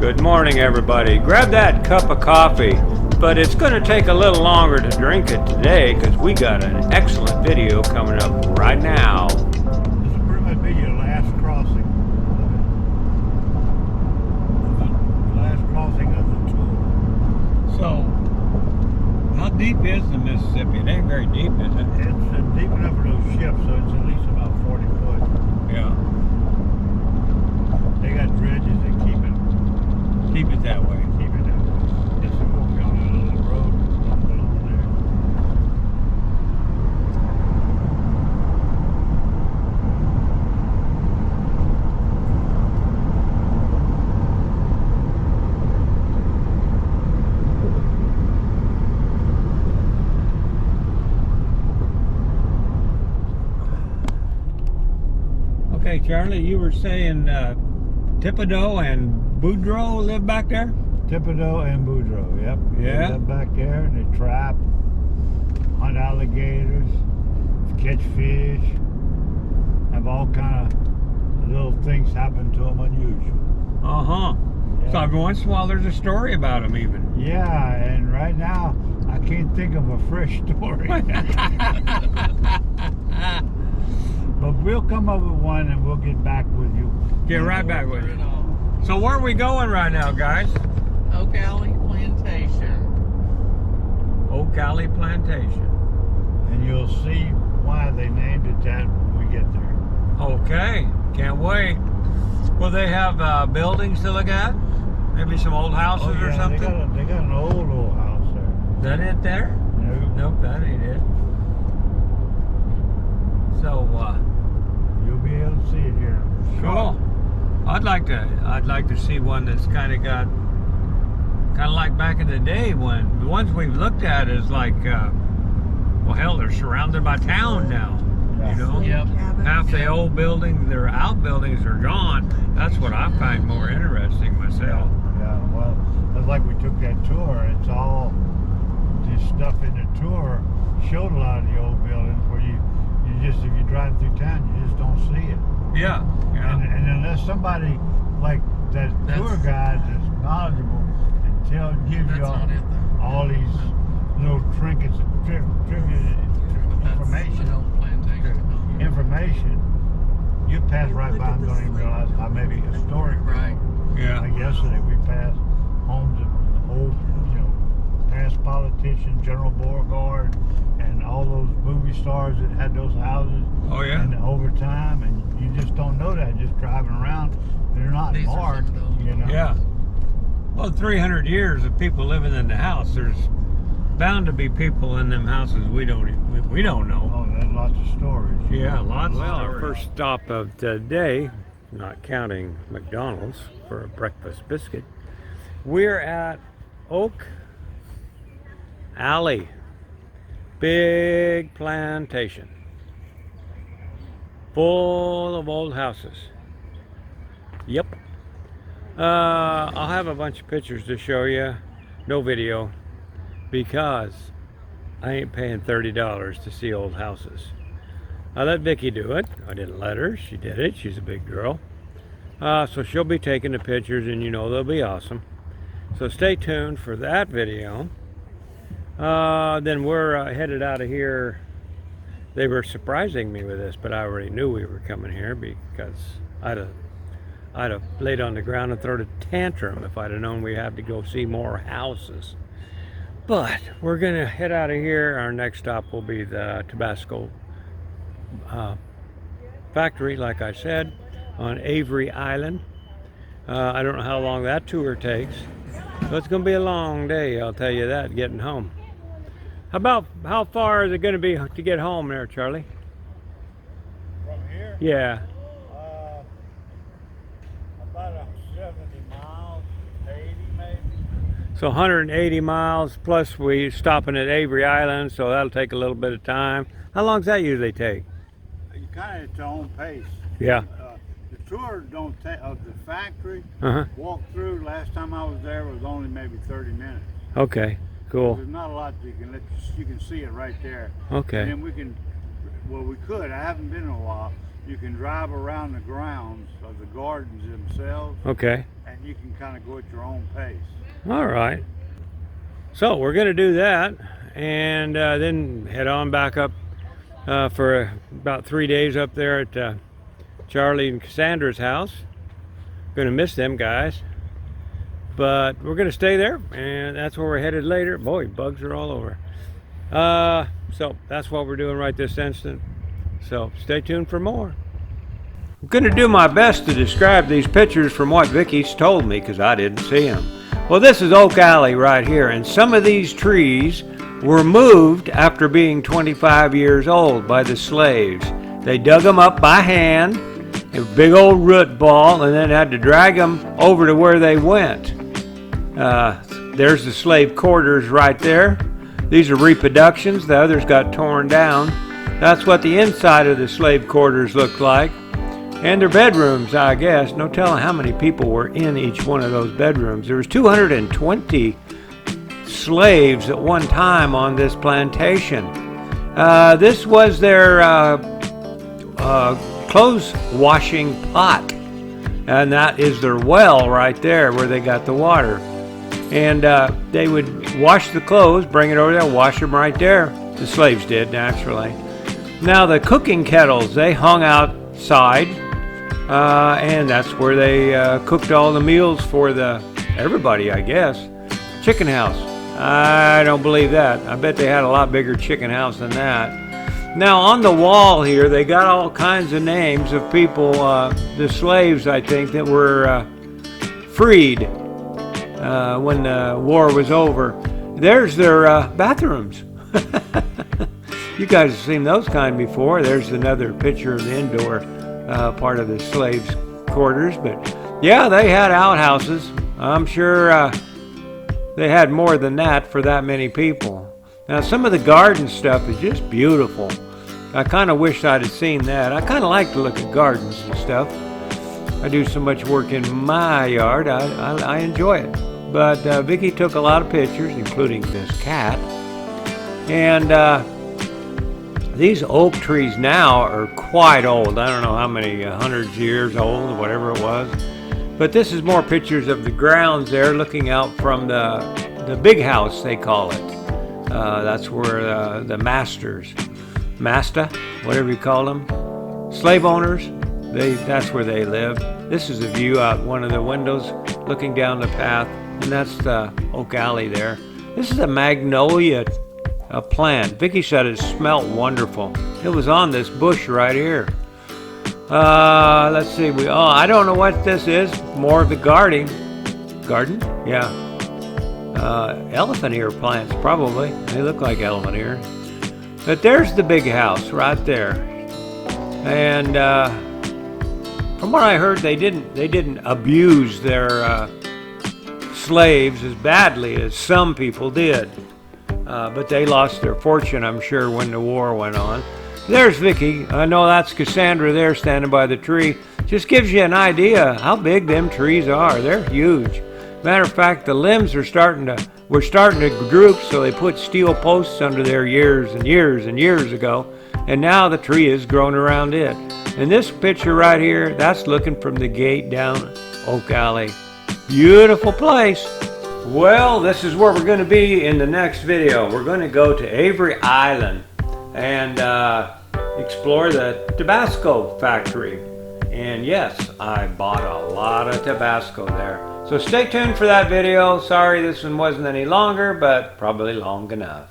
Good morning, everybody. Grab that cup of coffee, but it's going to take a little longer to drink it today because we got an excellent video coming up right now. This will pretty much be your last crossing. The last crossing of the tour. So, how deep is the Mississippi? It ain't very deep, is it? It's deep enough for those ships, so it's at least about 40 foot. Yeah. They got dredges that Keep it that way. keep it that way. This is what we're on a little road along there. Okay, Charlie, you were saying Thibodeau and Boudreaux live back there? Thibodeau and Boudreaux, yep. Yeah. They live back there and they trap, hunt alligators, catch fish, have all kind of little things happen to them unusual. Uh-huh. Yeah. So every once in a while there's a story about them even. Yeah, and right now I can't think of a fresh story. But we'll come up with one and we'll get back with you. Get right back with you. So where are we going right now, guys? Alley Plantation. Alley Plantation. And you'll see why they named it that when we get there. Okay, can't wait. Will they have buildings to look at? Maybe some old houses or something? They got an old house there. Is that it there? No, Nope, that ain't it. So, you'll be able to see it here. cool. I'd like to see one that's kind of like back in the day when the ones we've looked at is like, well, hell, they're surrounded by town now. Yeah. You know, Yep. half the old buildings, their outbuildings are gone. That's what I find more interesting myself. Yeah, well, that's like we took that tour. It's all this stuff in the tour showed a lot of the old buildings where you just, if you drive through town, you just don't see it. Yeah, yeah. And unless somebody like that tour guide that's knowledgeable and gives That's you not it, though. all these little trinkets and information, you pass right by and don't even realize how maybe historic. Right. Yeah. Like yesterday, we passed homes of old, past politicians, General Beauregard, and all those movie stars that had those houses. Oh, yeah? And over time, and you just don't know that just driving around. They're not These are marked, some of those. Yeah. Well, 300 years of people living in the house. There's bound to be people in them houses we don't know. Oh, there's lots of stories. Yeah, lots Well, of our stories. first stop of the day, not counting McDonald's for a breakfast biscuit, we're at Oak Alley. Big plantation. Full of old houses. Yep. I'll have a bunch of pictures to show you. No video. Because I ain't paying $30 to see old houses. I let Vicky do it. I didn't let her. She did it. She's a big girl. So she'll be taking the pictures and they'll be awesome. So stay tuned for that video. Then we're headed out of here. They were surprising me with this, but I already knew we were coming here because I'd have laid on the ground and thrown a tantrum if I'd have known we had to go see more houses. But we're gonna head out of here. Our next stop will be the Tabasco factory, like I said, on Avery Island. I don't know how long that tour takes, but it's gonna be a long day, I'll tell you that, getting home. How far is it gonna be to get home there, Charlie? From here? Yeah. About 70 miles, 80 maybe. So 180 miles, plus we stopping at Avery Island, so that'll take a little bit of time. How long does that usually take? You kind of at your own pace. Yeah. The tour don't take of the factory. Uh-huh. Walk through. Last time I was there was only maybe 30 minutes. Okay, cool. There's not a lot that you can see it right there. Okay. And then we could. I haven't been in a while, you can drive around the grounds of the gardens themselves, Okay. and you can kind of go at your own pace. All right. So we're going to do that, and then head on back up for about 3 days up there at Charlie and Cassandra's house. Going to miss them guys, but we're going to stay there, and that's where we're headed later. Boy, bugs are all over. So that's what we're doing right this instant. So stay tuned for more. I'm going to do my best to describe these pictures from what Vicky's told me, because I didn't see them. Well, this is Oak Alley right here, and some of these trees were moved after being 25 years old by the slaves. They dug them up by hand, a big old root ball, and then had to drag them over to where they went. There's the slave quarters right there. These are reproductions. The others got torn down. That's what the inside of the slave quarters looked like. And their bedrooms, I guess. No telling how many people were in each one of those bedrooms. There was 220 slaves at one time on this plantation. This was their clothes washing pot. And that is their well right there where they got the water. And they would wash the clothes, bring it over there, wash them right there. The slaves did, naturally. Now the cooking kettles, they hung outside, and that's where they cooked all the meals for everybody, I guess. Chicken house. I don't believe that. I bet they had a lot bigger chicken house than that. Now on the wall here, they got all kinds of names of people, the slaves, I think, that were freed when the war was over. There's their bathrooms. You guys have seen those kind before. There's another picture of the indoor part of the slaves' quarters. But yeah, they had outhouses. I'm sure they had more than that for that many people. Now some of the garden stuff is just beautiful. I kind of wish I'd have seen that. I kind of like to look at gardens and stuff. I do so much work in my yard. I enjoy it. But Vicky took a lot of pictures, including this cat. And these oak trees now are quite old. I don't know how many hundreds of years old, whatever it was. But this is more pictures of the grounds there, looking out from the big house, they call it. That's where the masters, whatever you call them, slave owners, that's where they live. This is a view out one of the windows, looking down the path, and that's the Oak Alley there. This is a magnolia plant. Vicky said it smelled wonderful. It was on this bush right here. Let's see. I don't know what this is. More of the garden? Yeah. Elephant ear plants, probably. They look like elephant ears. But there's the big house right there. And from what I heard, they didn't abuse their slaves as badly as some people did. But they lost their fortune, I'm sure, when the war went on. There's Vicky. I know that's Cassandra there standing by the tree. Just gives you an idea how big them trees are. They're huge. Matter of fact, the limbs were starting to droop, so they put steel posts under there years and years and years ago. And now the tree has grown around it. And this picture right here, that's looking from the gate down Oak Alley. Beautiful place. Well, this is where we're going to be in the next video. We're going to go to Avery Island and explore the Tabasco factory. And yes, I bought a lot of Tabasco there. So stay tuned for that video. Sorry this one wasn't any longer, but probably long enough.